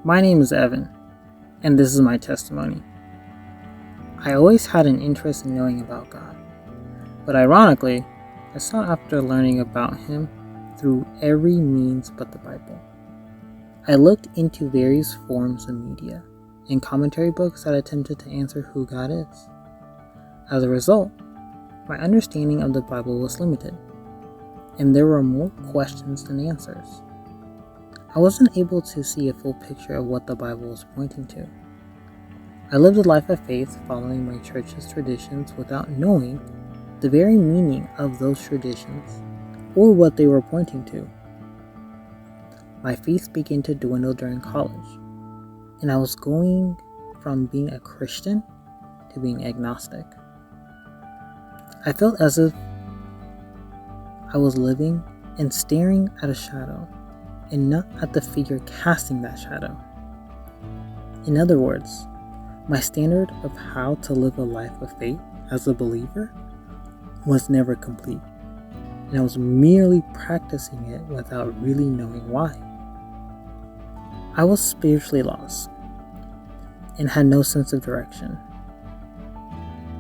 My name is Evan, and this is my testimony. I always had an interest in knowing about God, but ironically, I sought after learning about Him through every means but the Bible. I looked into various forms of media and commentary books that attempted to answer who God is. As a result, my understanding of the Bible was limited, and there were more questions than answers. I wasn't able to see a full picture of what the Bible was pointing to. I lived a life of faith following my church's traditions without knowing the very meaning of those traditions or what they were pointing to. My faith began to dwindle during college, and I was going from being a Christian to being agnostic. I felt as if I was living and staring at a shadow and not at the figure casting that shadow. In other words, my standard of how to live a life of faith as a believer was never complete, and I was merely practicing it without really knowing why. I was spiritually lost and had no sense of direction.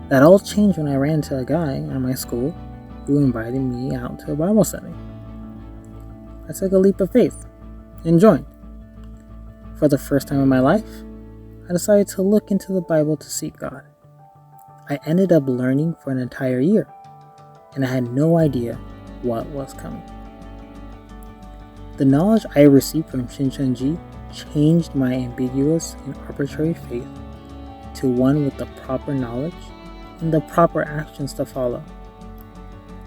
That all changed when I ran into a guy at my school who invited me out to a Bible study. I took a leap of faith and joined. For the first time in my life, I decided to look into the Bible to seek God. I ended up learning for an entire year, and I had no idea what was coming. The knowledge I received from Shincheonji changed my ambiguous and arbitrary faith to one with the proper knowledge and the proper actions to follow.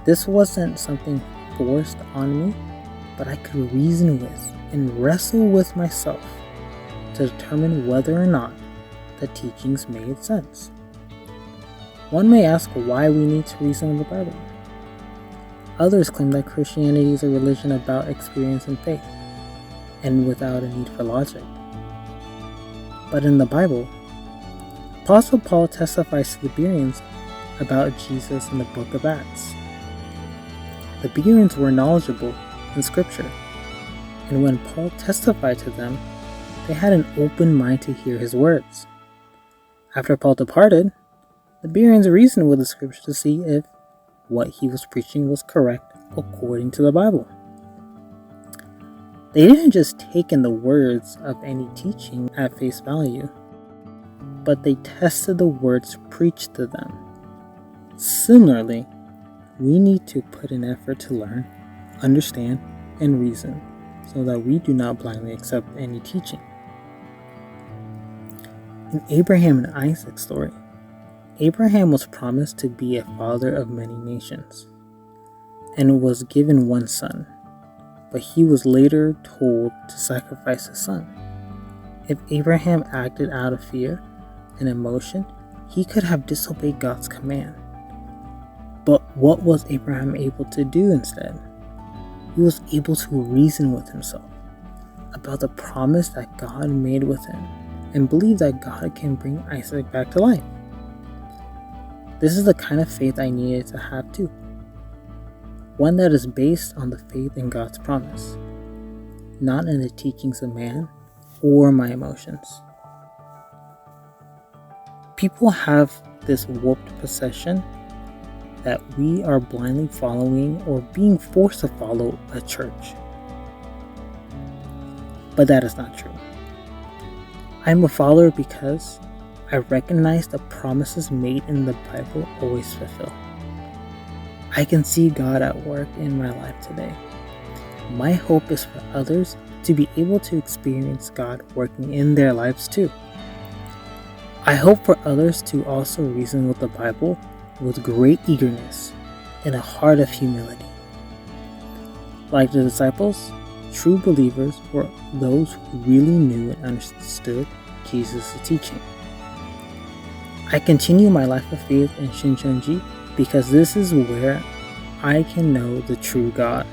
This wasn't something forced on me, but I could reason with and wrestle with myself to determine whether or not the teachings made sense. One may ask why we need to reason with the Bible. Others claim that Christianity is a religion about experience and faith, and without a need for logic. But in the Bible, Apostle Paul testifies to the Bereans about Jesus in the book of Acts. The Bereans were knowledgeable in Scripture, and when Paul testified to them, they had an open mind to hear his words. After Paul departed, the Bereans reasoned with the Scripture to see if what he was preaching was correct according to the Bible. They didn't just take in the words of any teaching at face value, but they tested the words preached to them. Similarly, we need to put in effort to learn, understand, and reason so that we do not blindly accept any teaching. In Abraham and Isaac's story, Abraham was promised to be a father of many nations and was given one son, but he was later told to sacrifice his son. If Abraham acted out of fear and emotion, he could have disobeyed God's command. But what was Abraham able to do instead? He was able to reason with himself about the promise that God made with him and believe that God can bring Isaac back to life. This is the kind of faith I needed to have too. One that is based on the faith in God's promise, not in the teachings of man or my emotions. People have this warped perception that we are blindly following or being forced to follow a church. But that is not true. I'm a follower because I recognize the promises made in the Bible always fulfill. I can see God at work in my life today. My hope is for others to be able to experience God working in their lives too. I hope for others to also reason with the Bible with great eagerness and a heart of humility. Like the disciples, true believers were those who really knew and understood Jesus' teaching. I continue my life of faith in Shincheonji because this is where I can know the true God,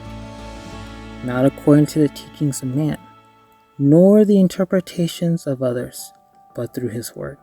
not according to the teachings of man, nor the interpretations of others, but through His Word.